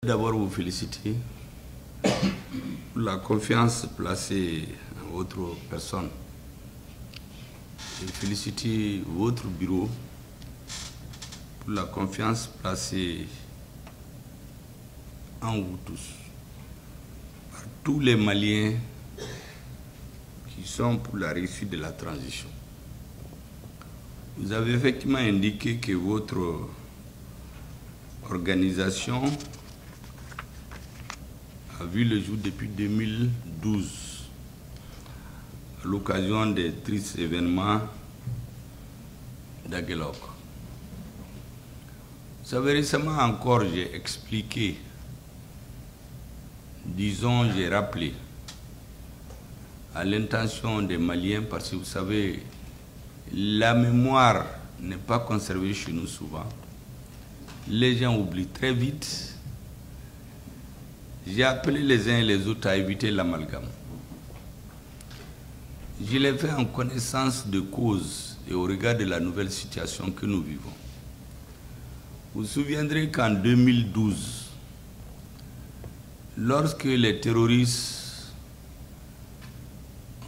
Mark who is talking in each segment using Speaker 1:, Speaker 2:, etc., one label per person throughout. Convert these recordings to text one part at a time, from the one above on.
Speaker 1: D'abord vous féliciter pour la confiance placée en votre personne et féliciter votre bureau pour la confiance placée en vous tous, par tous les Maliens qui sont pour la réussite de la transition. Vous avez effectivement indiqué que votre organisation a vu le jour depuis 2012 à l'occasion des tristes événements d'Aguelok. Vous savez, récemment encore, j'ai expliqué, disons, j'ai rappelé à l'intention des Maliens, parce que vous savez, la mémoire n'est pas conservée chez nous souvent. Les gens oublient très vite. J'ai appelé les uns et les autres à éviter l'amalgame. Je l'ai fait en connaissance de cause et au regard de la nouvelle situation que nous vivons. Vous vous souviendrez qu'en 2012, lorsque les terroristes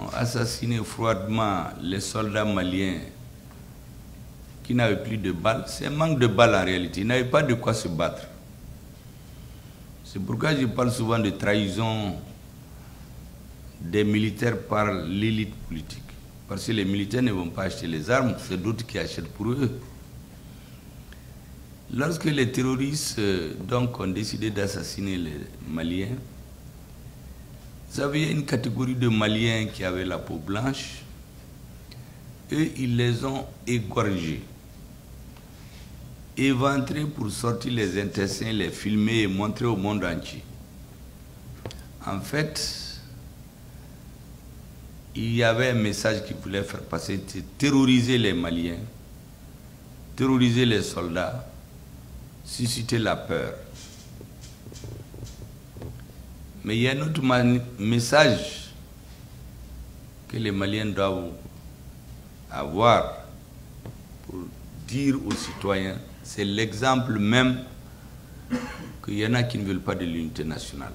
Speaker 1: ont assassiné froidement les soldats maliens qui n'avaient plus de balles, c'est un manque de balles en réalité, ils n'avaient pas de quoi se battre. C'est pourquoi je parle souvent de trahison des militaires par l'élite politique. Parce que les militaires ne vont pas acheter les armes, c'est d'autres qui achètent pour eux. Lorsque les terroristes donc, ont décidé d'assassiner les Maliens, vous savez, une catégorie de Maliens qui avaient la peau blanche, eux, ils les ont égorgés, éventrés pour sortir les intestins, les filmer et montrer au monde entier. En fait, il y avait un message qu'ils voulaient faire passer, c'était terroriser les Maliens, terroriser les soldats, susciter la peur. Mais il y a un autre message que les Maliens doivent avoir pour dire aux citoyens, c'est l'exemple même qu'il y en a qui ne veulent pas de l'unité nationale.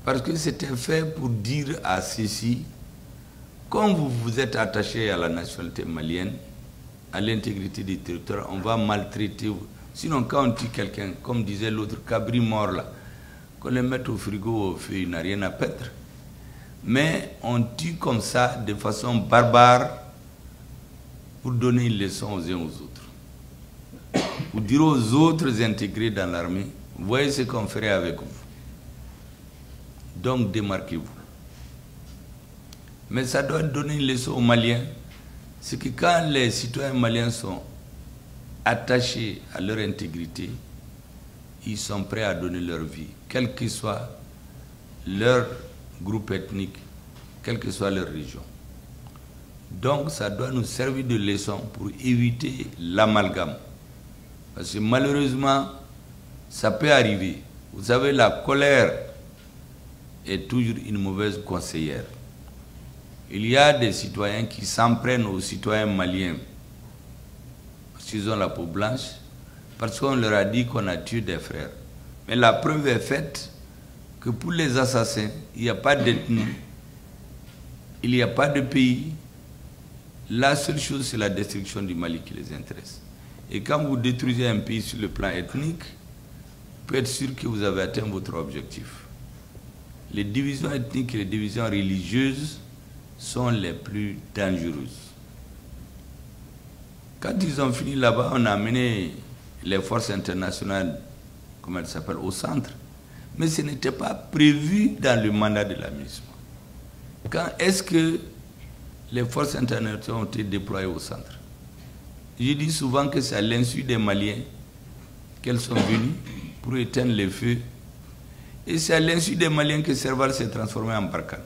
Speaker 1: Parce que c'était fait pour dire à ceci, comme vous vous êtes attaché à la nationalité malienne, à l'intégrité du territoire, on va maltraiter vous. Sinon, quand on tue quelqu'un, comme disait l'autre, cabri mort là, qu'on le mette au frigo, au feu, il n'a rien à perdre. Mais on tue comme ça, de façon barbare, pour donner une leçon aux uns aux autres. Pour dire aux autres intégrés dans l'armée, voyez ce qu'on ferait avec vous. Donc démarquez-vous. Mais ça doit donner une leçon aux Maliens. C'est que quand les citoyens maliens sont attachés à leur intégrité, ils sont prêts à donner leur vie, quel que soit leur groupe ethnique, quelle que soit leur région. Donc ça doit nous servir de leçon pour éviter l'amalgame. Parce que malheureusement, ça peut arriver. Vous savez, la colère est toujours une mauvaise conseillère. Il y a des citoyens qui s'en prennent aux citoyens maliens parce qu'ils ont la peau blanche, parce qu'on leur a dit qu'on a tué des frères. Mais la preuve est faite que pour les assassins, il n'y a pas d'ethnie, il n'y a pas de pays. La seule chose, c'est la destruction du Mali qui les intéresse. Et quand vous détruisez un pays sur le plan ethnique, vous pouvez être sûr que vous avez atteint votre objectif. Les divisions ethniques et les divisions religieuses sont les plus dangereuses. Quand ils ont fini là-bas, on a amené les forces internationales, comment elles s'appellent, au centre. Mais ce n'était pas prévu dans le mandat de l'administration. Quand est-ce que les forces internationales ont été déployées au centre? Je dis souvent que c'est à l'insu des Maliens qu'elles sont venues pour éteindre les feux. Et c'est à l'insu des Maliens que Serval s'est transformé en Barkhane.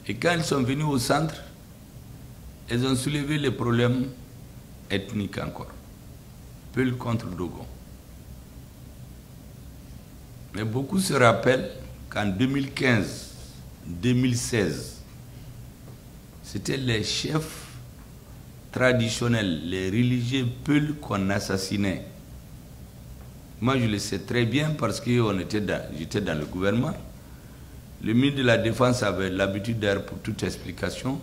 Speaker 1: Et quand elles sont venues au centre, elles ont soulevé les problèmes ethniques encore. Peul contre Dogon. Mais beaucoup se rappellent qu'en 2015, 2016, c'était les chefs traditionnels, les religieux Peuls qu'on assassinait Moi, je le sais très bien parce que j'étais dans le gouvernement. Le ministre de la Défense avait l'habitude d'ailleurs pour toute explication,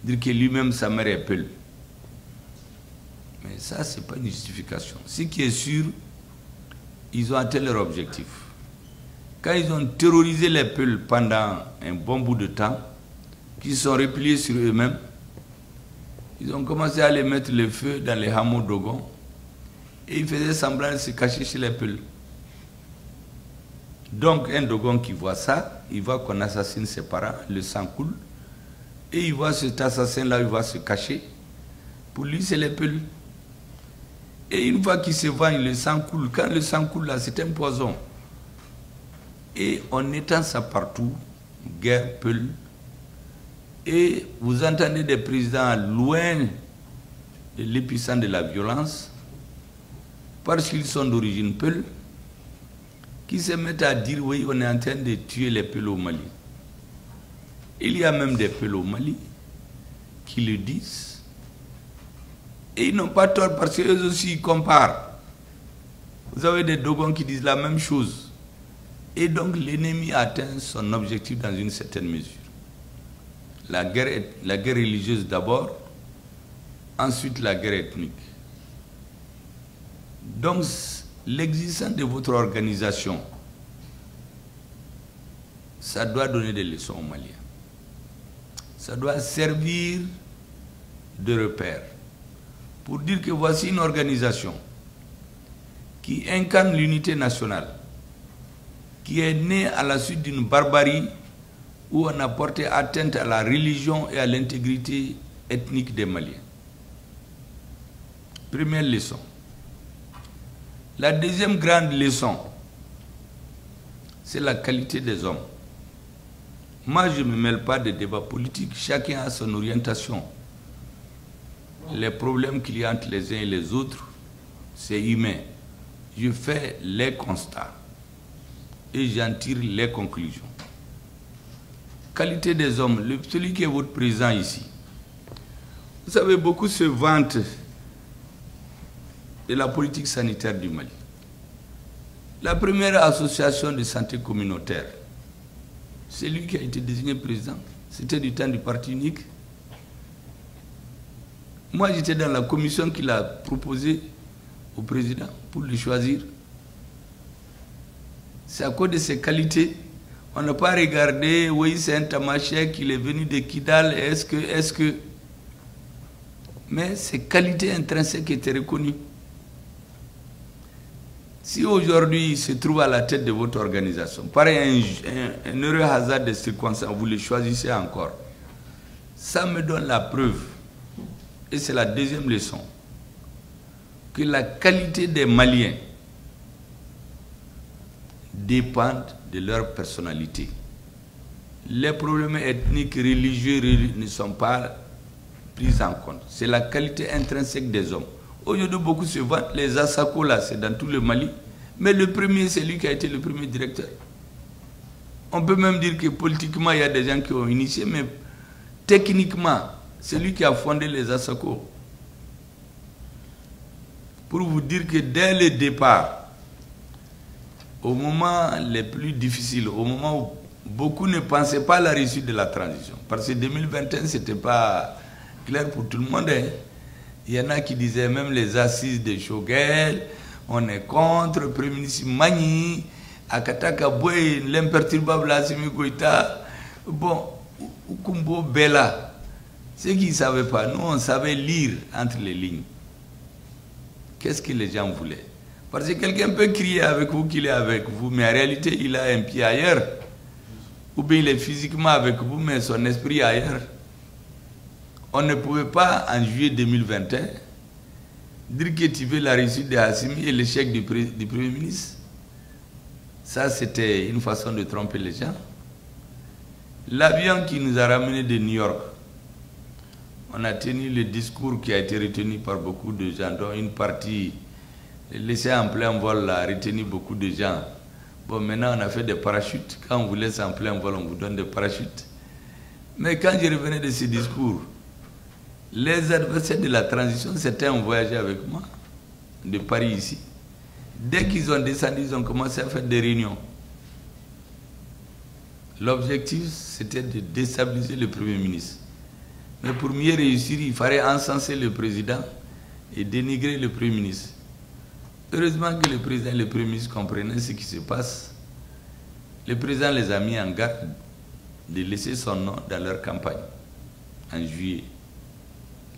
Speaker 1: dire que lui-même, sa mère est Peul. Mais ça, ce n'est pas une justification. Ce qui est sûr, ils ont atteint leur objectif. Quand ils ont terrorisé les Peuls pendant un bon bout de temps, qu'ils sont repliés sur eux-mêmes, ils ont commencé à les mettre le feu dans les hameaux d'Ogon et ils faisaient semblant de se cacher chez les Peuls. Donc un Dogon qui voit ça, il voit qu'on assassine ses parents, le sang coule, et il voit cet assassin-là, il va se cacher. Pour lui, c'est les Peuls. Et une fois qu'il se vend, le sang coule. Quand le sang coule, là, c'est un poison. Et on étend ça partout, guerre, Peul. Et vous entendez des présidents loin de l'épicentre de la violence, parce qu'ils sont d'origine Peul, qui se mettent à dire, oui, on est en train de tuer les Peuls au Mali. Il y a même des Peuls au Mali qui le disent. Et ils n'ont pas tort parce qu'eux aussi ils comparent. Vous avez des Dogons qui disent la même chose. Et donc l'ennemi atteint son objectif dans une certaine mesure. La guerre religieuse d'abord, ensuite la guerre ethnique. Donc l'existence de votre organisation, ça doit donner des leçons aux Maliens. Ça doit servir de repère pour dire que voici une organisation qui incarne l'unité nationale, qui est née à la suite d'une barbarie où on a porté atteinte à la religion et à l'intégrité ethnique des Maliens. Première leçon. La deuxième grande leçon, c'est la qualité des hommes. Moi, je ne me mêle pas des débats politiques. Chacun a son orientation. Les problèmes qu'il y a entre les uns et les autres, c'est humain. Je fais les constats et j'en tire les conclusions. Qualité des hommes, celui qui est votre président ici. Vous savez, beaucoup se vantent de la politique sanitaire du Mali. La première association de santé communautaire, c'est lui qui a été désigné président. C'était du temps du parti unique. Moi, j'étais dans la commission qu'il a proposée au président pour le choisir. C'est à cause de ses qualités. On n'a pas regardé, oui, c'est un Tamashek, qu'il est venu de Kidal, est-ce que... Mais ses qualités intrinsèques étaient reconnues. Si aujourd'hui il se trouve à la tête de votre organisation, par un heureux hasard de circonstances, vous le choisissez encore, ça me donne la preuve, et c'est la deuxième leçon, que la qualité des Maliens dépend de leur personnalité. Les problèmes ethniques, religieux ne sont pas pris en compte. C'est la qualité intrinsèque des hommes. Aujourd'hui, beaucoup se vantent, les Asako, là, c'est dans tout le Mali. Mais le premier, c'est lui qui a été le premier directeur. On peut même dire que politiquement, il y a des gens qui ont initié, mais techniquement, c'est lui qui a fondé les Asako. Pour vous dire que dès le départ, au moment les plus difficiles, au moment où beaucoup ne pensaient pas à la réussite de la transition, parce que 2021, ce n'était pas clair pour tout le monde, hein. Il y en a qui disaient même les assises de Choguel, on est contre, le Premier ministre Magny, Akataka Boy, l'imperturbable Assimi Goïta, bon, Ukumbo Bella. Ce qu'ils ne savaient pas, nous on savait lire entre les lignes. Qu'est-ce que les gens voulaient? Parce que quelqu'un peut crier avec vous qu'il est avec vous, mais en réalité il a un pied ailleurs. Ou bien il est physiquement avec vous, mais son esprit ailleurs. On ne pouvait pas, en juillet 2021, dire que tu veux la réussite de Assimi et l'échec du Premier ministre. Ça, c'était une façon de tromper les gens. L'avion qui nous a ramenés de New York, on a tenu le discours qui a été retenu par beaucoup de gens, dont une partie, laissé en plein vol, a retenu beaucoup de gens. Bon, maintenant, on a fait des parachutes. Quand on vous laisse en plein vol, on vous donne des parachutes. Mais quand je revenais de ce discours, les adversaires de la transition, certains ont voyagé avec moi, de Paris ici. Dès qu'ils ont descendu, ils ont commencé à faire des réunions. L'objectif, c'était de déstabiliser le Premier ministre. Mais pour mieux réussir, il fallait encenser le président et dénigrer le Premier ministre. Heureusement que le président et le Premier ministre comprenaient ce qui se passe. Le président les a mis en garde de laisser son nom dans leur campagne en juillet.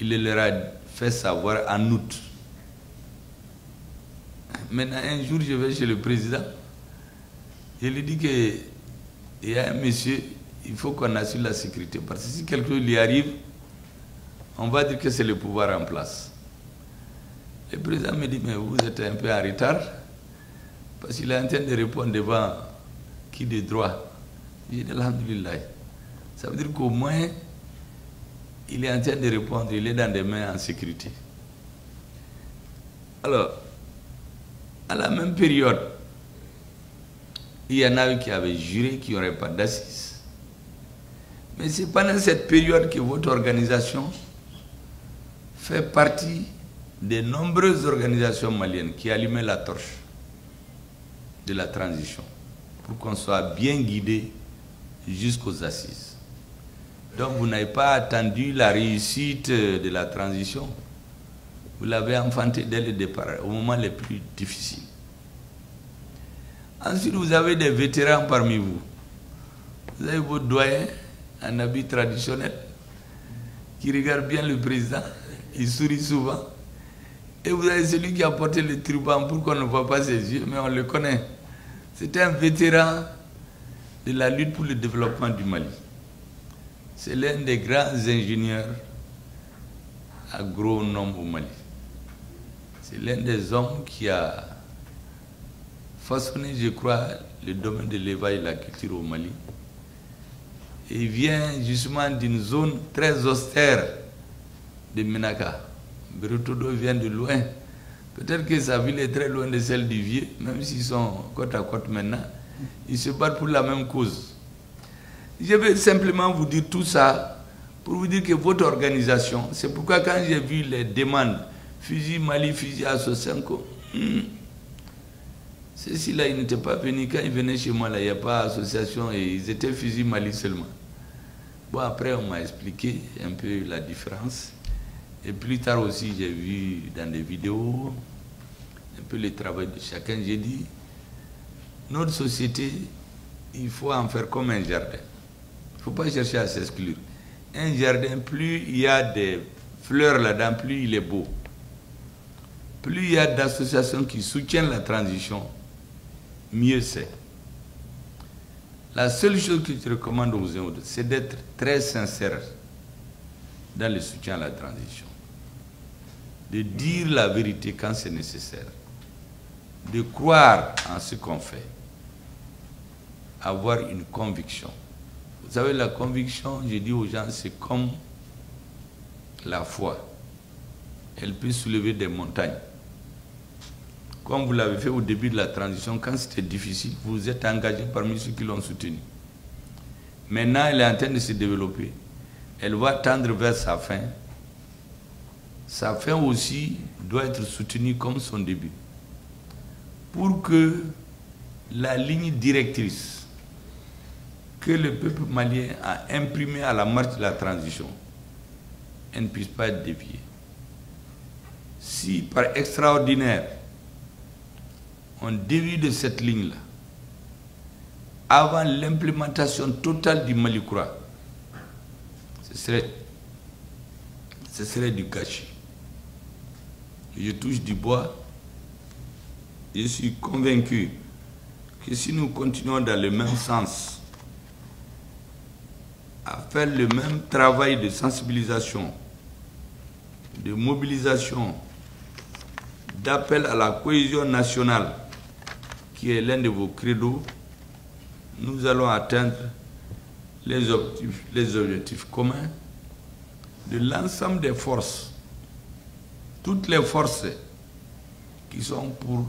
Speaker 1: Il leur a fait savoir en août. Maintenant, un jour, je vais chez le président. Je lui dis qu'il y a un monsieur, il faut qu'on assure la sécurité. Parce que si quelque chose lui arrive, on va dire que c'est le pouvoir en place. Le président me dit, mais vous êtes un peu en retard. Parce qu'il est en train de répondre devant qui de droit. J'ai dit, alhamdulillah. Ça veut dire qu'au moins, il est en train de répondre, il est dans des mains en sécurité. Alors, à la même période, il y en a eu qui avaient juré qu'il n'y aurait pas d'assises. Mais c'est pendant cette période que votre organisation fait partie des nombreuses organisations maliennes qui allumaient la torche de la transition pour qu'on soit bien guidé jusqu'aux assises. Donc vous n'avez pas attendu la réussite de la transition. Vous l'avez enfanté dès le départ, au moment le plus difficile. Ensuite, vous avez des vétérans parmi vous. Vous avez vos doyens en habit traditionnel qui regardent bien le président, il sourit souvent. Et vous avez celui qui a porté le turban pour qu'on ne voit pas ses yeux, mais on le connaît. C'est un vétéran de la lutte pour le développement du Mali. C'est l'un des grands ingénieurs agronomes au Mali. C'est l'un des hommes qui a façonné, je crois, le domaine de l'élevage et de la culture au Mali. Et il vient justement d'une zone très austère de Menaka. Berutodo vient de loin. Peut-être que sa ville est très loin de celle du Vieux, même s'ils sont côte à côte maintenant. Ils se battent pour la même cause. Je vais simplement vous dire tout ça pour vous dire que votre organisation, c'est pourquoi quand j'ai vu les demandes, fusil Mali, fusil Asso-Senko, ceux-ci-là, ils n'étaient pas venus. Quand ils venaient chez moi, là, il n'y a pas d'association et ils étaient fusil Mali seulement. Bon, après, on m'a expliqué un peu la différence. Et plus tard aussi, j'ai vu dans des vidéos un peu le travail de chacun. J'ai dit, notre société, il faut en faire comme un jardin. Il ne faut pas chercher à s'exclure. Un jardin, plus il y a des fleurs là-dedans, plus il est beau. Plus il y a d'associations qui soutiennent la transition, mieux c'est. La seule chose que je recommande aux autres, c'est d'être très sincère dans le soutien à la transition. De dire la vérité quand c'est nécessaire. De croire en ce qu'on fait. Avoir une conviction. Vous savez, la conviction, je dis aux gens, c'est comme la foi. Elle peut soulever des montagnes. Comme vous l'avez fait au début de la transition, quand c'était difficile, vous vous êtes engagé parmi ceux qui l'ont soutenu. Maintenant, elle est en train de se développer. Elle va tendre vers sa fin. Sa fin aussi doit être soutenue comme son début. Pour que la ligne directrice que le peuple malien a imprimée à la marche de la transition, elle ne puisse pas être déviée. Si par extraordinaire, on dévie de cette ligne-là, avant l'implémentation totale du Mali-Koura, ce serait du gâchis. Je touche du bois. Je suis convaincu que si nous continuons dans le même sens, à faire le même travail de sensibilisation, de mobilisation, d'appel à la cohésion nationale, qui est l'un de vos credos, nous allons atteindre les objectifs communs de l'ensemble des forces, toutes les forces qui sont pour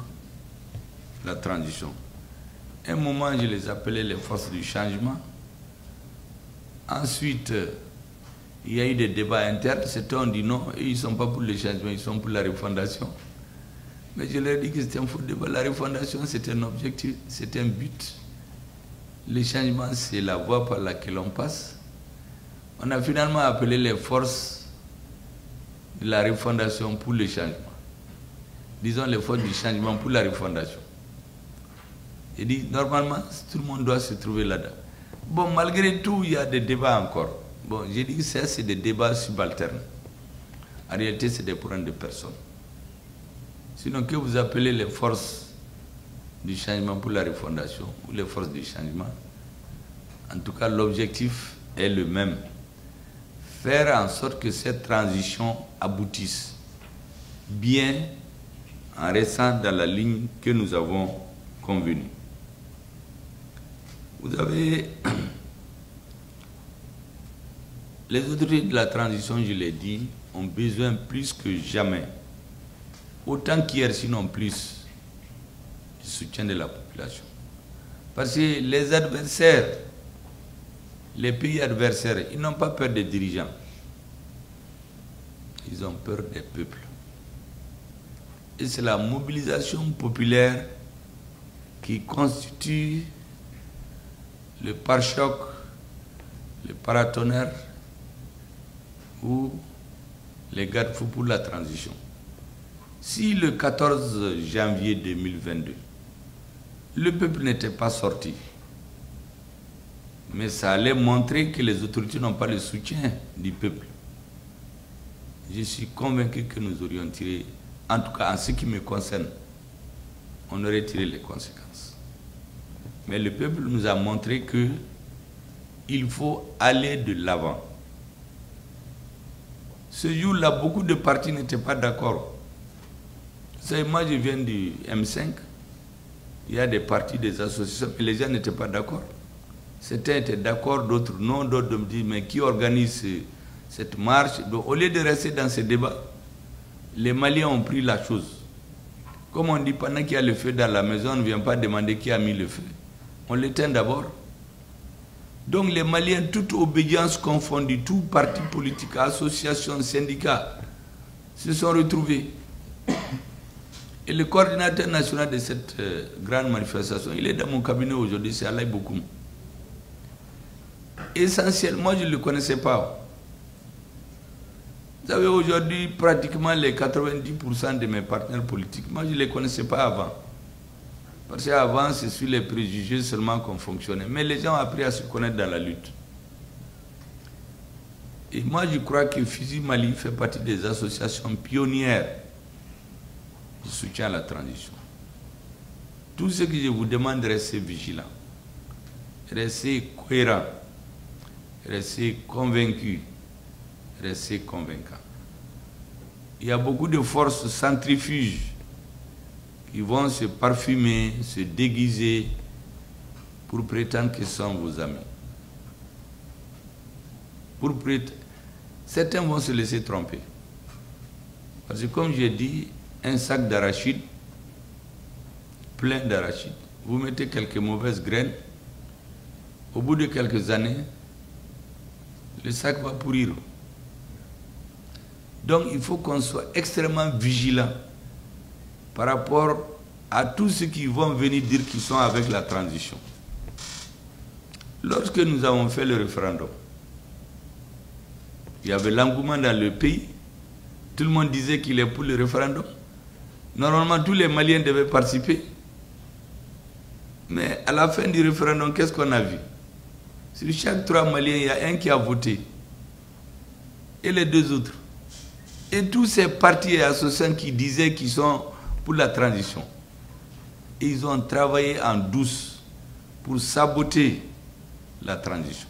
Speaker 1: la transition. À un moment, je les appelais les forces du changement. Ensuite, il y a eu des débats internes. Certains ont dit non, ils ne sont pas pour le changement, ils sont pour la refondation. Mais je leur ai dit que c'était un faux débat. La refondation, c'est un objectif, c'est un but. Le changement, c'est la voie par laquelle on passe. On a finalement appelé les forces de la refondation pour le changement. Disons les forces du changement pour la refondation. J'ai dit, normalement, tout le monde doit se trouver là-dedans. Bon, malgré tout, il y a des débats encore. Bon, j'ai dit que ça, c'est des débats subalternes. En réalité, c'est des problèmes de personnes. Sinon, que vous appelez les forces du changement pour la refondation ou les forces du changement, en tout cas, l'objectif est le même. Faire en sorte que cette transition aboutisse bien en restant dans la ligne que nous avons convenue. Vous avez les autorités de la transition, je l'ai dit, ont besoin plus que jamais, autant qu'hier, sinon plus, du soutien de la population. Parce que les adversaires, les pays adversaires, ils n'ont pas peur des dirigeants. Ils ont peur des peuples. Et c'est la mobilisation populaire qui constitue le pare-choc, le paratonnerre ou les garde-fous pour la transition. Si le 14 janvier 2022, le peuple n'était pas sorti, mais ça allait montrer que les autorités n'ont pas le soutien du peuple. Je suis convaincu que nous aurions tiré, en tout cas en ce qui me concerne, on aurait tiré les conséquences. Mais le peuple nous a montré qu'il faut aller de l'avant. Ce jour-là, beaucoup de partis n'étaient pas d'accord. Vous savez, moi je viens du M5, il y a des partis, des associations, mais les gens n'étaient pas d'accord. Certains étaient d'accord, d'autres non, d'autres me disent, mais qui organise cette marche? Donc, au lieu de rester dans ce débat, les Maliens ont pris la chose. Comme on dit, pendant qu'il y a le feu dans la maison, on ne vient pas demander qui a mis le feu. On l'éteint d'abord. Donc les Maliens, toute obédience confondue, tout parti politique, association, syndicat, se sont retrouvés. Et le coordinateur national de cette grande manifestation, il est dans mon cabinet aujourd'hui, c'est Alain Bokoum. Essentiellement, je ne le connaissais pas. Vous savez, aujourd'hui, pratiquement les 90% de mes partenaires politiques, moi, je ne les connaissais pas avant. Parce qu'avant, c'est sur les préjugés seulement qu'on fonctionnait. Mais les gens ont appris à se connaître dans la lutte. Et moi, je crois que FUSI Mali fait partie des associations pionnières du soutien à la transition. Tout ce que je vous demande, restez vigilants, restez cohérents, restez convaincus, restez convaincants. Il y a beaucoup de forces centrifuges qui vont se parfumer, se déguiser pour prétendre qu'ils sont vos amis. Certains vont se laisser tromper. Parce que comme j'ai dit, un sac d'arachide, plein d'arachide, vous mettez quelques mauvaises graines, au bout de quelques années, le sac va pourrir. Donc il faut qu'on soit extrêmement vigilant par rapport à tous ceux qui vont venir dire qu'ils sont avec la transition. Lorsque nous avons fait le référendum, il y avait l'engouement dans le pays, tout le monde disait qu'il est pour le référendum. Normalement, tous les Maliens devaient participer. Mais à la fin du référendum, qu'est-ce qu'on a vu? Sur chaque 3 Maliens, il y a un qui a voté. Et les 2 autres. Et tous ces partis et associations qui disaient qu'ils sont pour la transition. Et ils ont travaillé en douce pour saboter la transition.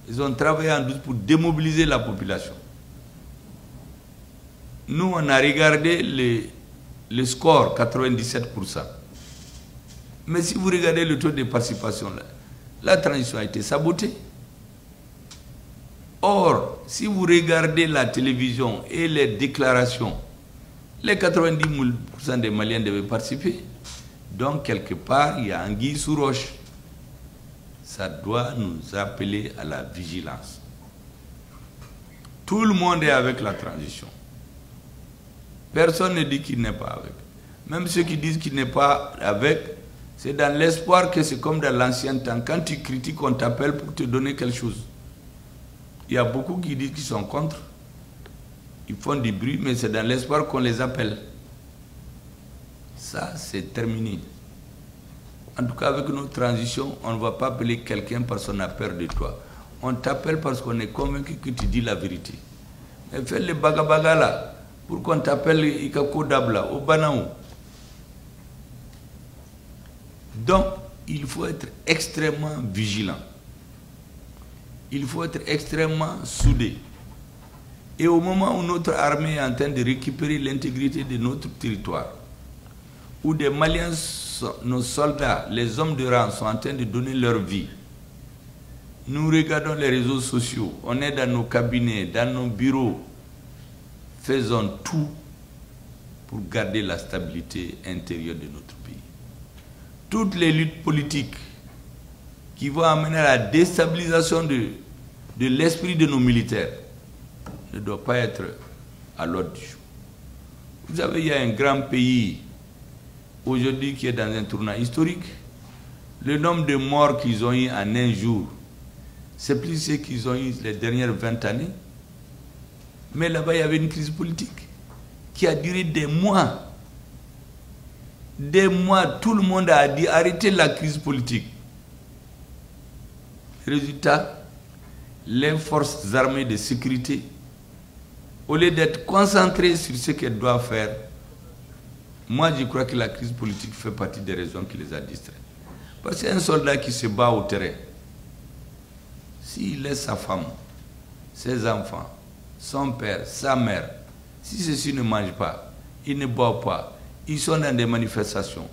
Speaker 1: Ils ont travaillé en douce pour démobiliser la population. Nous, on a regardé le score, 97%. Mais si vous regardez le taux de participation, là, la transition a été sabotée. Or, si vous regardez la télévision et les déclarations, les 90% des Maliens devaient participer. Donc, quelque part, il y a anguille sous roche. Ça doit nous appeler à la vigilance. Tout le monde est avec la transition. Personne ne dit qu'il n'est pas avec. Même ceux qui disent qu'il n'est pas avec, c'est dans l'espoir que c'est comme dans l'ancien temps. Quand tu critiques, on t'appelle pour te donner quelque chose. Il y a beaucoup qui disent qu'ils sont contre. Ils font du bruit, mais c'est dans l'espoir qu'on les appelle. Ça, c'est terminé. En tout cas, avec notre transition, on ne va pas appeler quelqu'un parce qu'on a peur de toi. On t'appelle parce qu'on est convaincu que tu dis la vérité. Mais fais le bagabaga là, pour qu'on t'appelle Ikako Dabla, au Banao. Donc, il faut être extrêmement vigilant. Il faut être extrêmement soudé. Et au moment où notre armée est en train de récupérer l'intégrité de notre territoire, où des Maliens, nos soldats, les hommes de rang sont en train de donner leur vie, nous regardons les réseaux sociaux, on est dans nos cabinets, dans nos bureaux, faisons tout pour garder la stabilité intérieure de notre pays. Toutes les luttes politiques qui vont amener à la déstabilisation de l'esprit de nos militaires ne doivent pas être à l'ordre du jour. Vous savez, il y a un grand pays aujourd'hui qui est dans un tournant historique. Le nombre de morts qu'ils ont eu en un jour, c'est plus ce qu'ils ont eu les dernières 20 années. Mais là-bas, il y avait une crise politique qui a duré des mois. Des mois, tout le monde a dit arrêtez la crise politique. Résultat, les forces armées de sécurité, au lieu d'être concentrées sur ce qu'elles doivent faire, moi je crois que la crise politique fait partie des raisons qui les a distraits. Parce qu'un soldat qui se bat au terrain, s'il laisse sa femme, ses enfants, son père, sa mère, si ceux-ci ne mangent pas, ils ne boivent pas, ils sont dans des manifestations,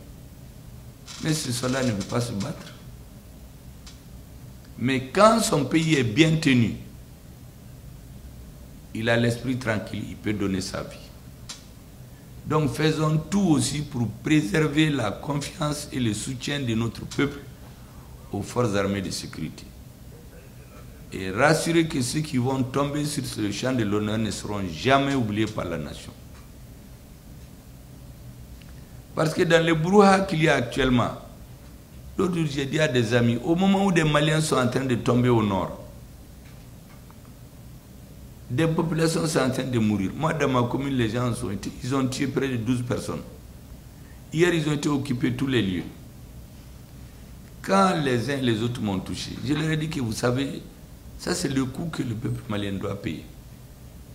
Speaker 1: mais ce soldat ne veut pas se battre. Mais quand son pays est bien tenu, il a l'esprit tranquille, il peut donner sa vie. Donc faisons tout aussi pour préserver la confiance et le soutien de notre peuple aux forces armées de sécurité. Et rassurer que ceux qui vont tomber sur ce champ de l'honneur ne seront jamais oubliés par la nation. Parce que dans le brouhaha qu'il y a actuellement, l'autre jour j'ai dit à des amis, au moment où des Maliens sont en train de tomber au nord, des populations sont en train de mourir. Moi, dans ma commune, les gens ils ont tué près de 12 personnes. Hier, ils ont été occupés tous les lieux. Quand les uns et les autres m'ont touché, je leur ai dit que vous savez, ça c'est le coût que le peuple malien doit payer.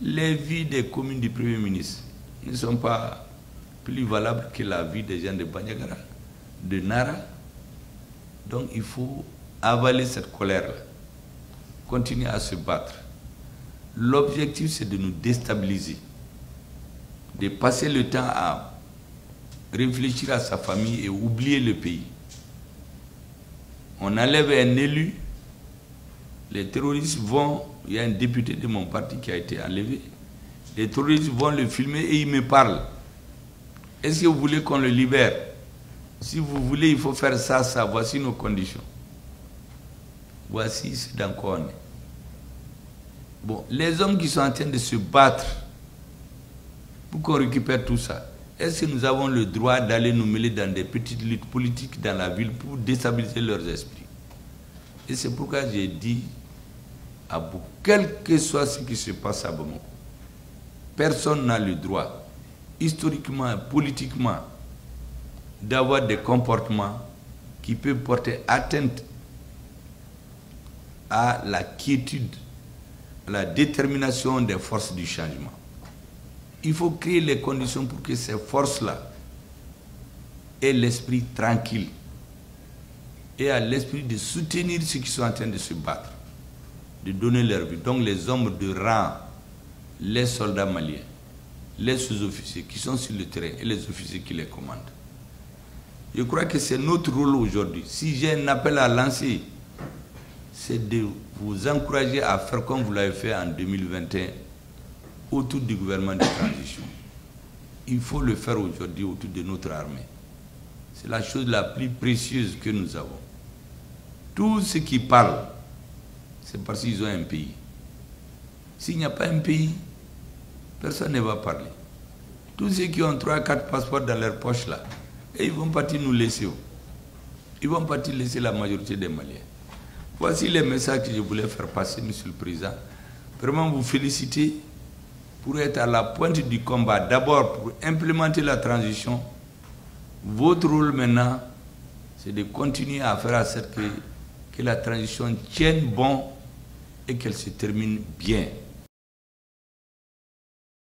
Speaker 1: Les vies des communes du Premier ministre ne sont pas plus valables que la vie des gens de Bandiagara, de Nara. Donc il faut avaler cette colère-là, continuer à se battre. L'objectif, c'est de nous déstabiliser, de passer le temps à réfléchir à sa famille et oublier le pays. On enlève un élu, les terroristes vont, il y a un député de mon parti qui a été enlevé, les terroristes vont le filmer et il me parle. Est-ce que vous voulez qu'on le libère? Si vous voulez, il faut faire ça, ça, voici nos conditions. Voici ce dans quoi on est. Bon, les hommes qui sont en train de se battre pour qu'on récupère tout ça, est-ce que nous avons le droit d'aller nous mêler dans des petites luttes politiques dans la ville pour déstabiliser leurs esprits? Et c'est pourquoi j'ai dit à beaucoup, quel que soit ce qui se passe à Bamako, personne n'a le droit, historiquement, politiquement, d'avoir des comportements qui peuvent porter atteinte à la quiétude, à la détermination des forces du changement. Il faut créer les conditions pour que ces forces-là aient l'esprit tranquille et à l'esprit de soutenir ceux qui sont en train de se battre, de donner leur vie. Donc les hommes de rang, les soldats maliens, les sous-officiers qui sont sur le terrain et les officiers qui les commandent. Je crois que c'est notre rôle aujourd'hui. Si j'ai un appel à lancer, c'est de vous encourager à faire comme vous l'avez fait en 2021 autour du gouvernement de transition. Il faut le faire aujourd'hui autour de notre armée. C'est la chose la plus précieuse que nous avons. Tous ceux qui parlent, c'est parce qu'ils ont un pays. S'il n'y a pas un pays, personne ne va parler. tous ceux qui ont 3-4 passeports dans leur poche là, et ils vont partir nous laisser. Ils vont partir laisser la majorité des Maliens. Voici les messages que je voulais faire passer, Monsieur le Président. Vraiment vous féliciter pour être à la pointe du combat. D'abord pour implémenter la transition. Votre rôle maintenant, c'est de continuer à faire en sorte que la transition tienne bon et qu'elle se termine bien.